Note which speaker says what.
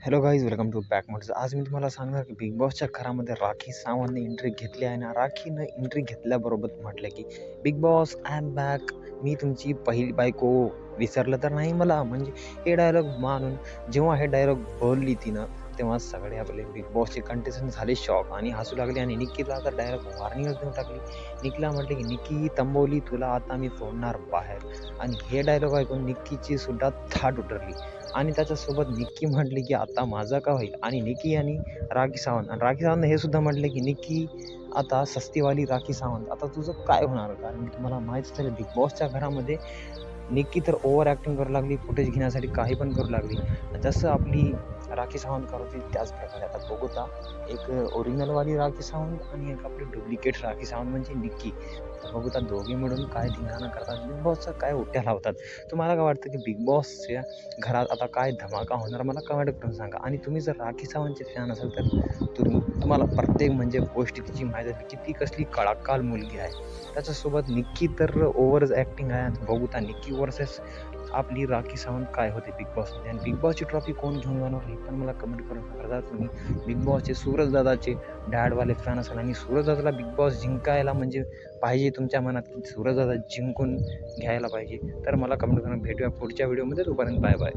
Speaker 1: Hello guys, welcome to back mods. आज मी तुम्हाला सांगणार की बिग बॉसच्या घरामध्ये राखी सावंतने एंट्री घेतली आहे ना. राखीनं एंट्री घेतल्याबरोबर म्हटलं की Bigg Boss I am back, मी तुमची पहिली बायको, विसरलं तर नाही मला. म्हणजे हे डायलॉग मानून जेव्हा हे डायलॉग बोलली तिनं, तेव्हा सगळे आपले बिग बॉसचे कंटेस्टंट झाले शॉक आणि हसू लागले. आणि निक्कीला तर डायरेक्ट वॉर्निंगच देऊन टाकली. निक्कीला म्हटलं की निक्की तंबवली, तुला आता मी सोडणार बाहेर. आणि हे डायलॉग ऐकून निक्कीची सुद्धा थाट उतरली. आणि त्याच्यासोबत निक्की म्हटली की आता माझं का होईल. आणि निक्की आणि राखी सावंत हे सुद्धा म्हटले की निक्की आता सस्तीवाली राखी सावंत, आता तुझं काय होणार. कारण की तुम्हाला माहीत असेल बिग बॉसच्या घरामध्ये निक्की तर ओव्हर ॲक्टिंग करू लागली, फुटेज घेण्यासाठी काही पण करू लागली. जसं आपली राखी सावंत करत होती त्याच प्रकारे आता बघूता, एक ओरिजिनलवाली राखी सावंत आणि एक आपली डुप्लिकेट राखी सावंत म्हणजे निक्की. आता बघूता दोघे मिळून काय धिंगाणा करतात, बिग बॉसचा काय उट्ट्या लावतात. तुम्हाला काय वाटतं की बिग बॉसच्या घरात आता काय धमाका होणार, मला कमेंट करून सांगा. आणि तुम्ही जर राखी सावंतचे फॅन असाल तर तुम्हाला प्रत्येक म्हणजे गोष्टी तिची माहीत असेल की ती कसली कळाकाल मुलगी आहे. त्याच्यासोबत निक्की तर ओव्हर ॲक्टिंग आहे. आता बघूता निक्की वर्सेस आपली राखी सावंत काय होते बिग बॉसमध्ये. आणि बिग बॉसची ट्रॉफी कोण घेऊन जाणार हे पण मला कमेंट करून सांगा. जर तुम्ही बिग बॉसचे सूरजदादाचे डॅडवाले फॅन असाल आणि सूरजदादाला बिग बॉस जिंकायला म्हणजे पाहिजे तुमच्या मनात की सूरजदादा जिंकून घ्यायला पाहिजे, तर मला कमेंट करून भेटूया पुढच्या व्हिडिओमध्ये. तोपर्यंत बाय बाय.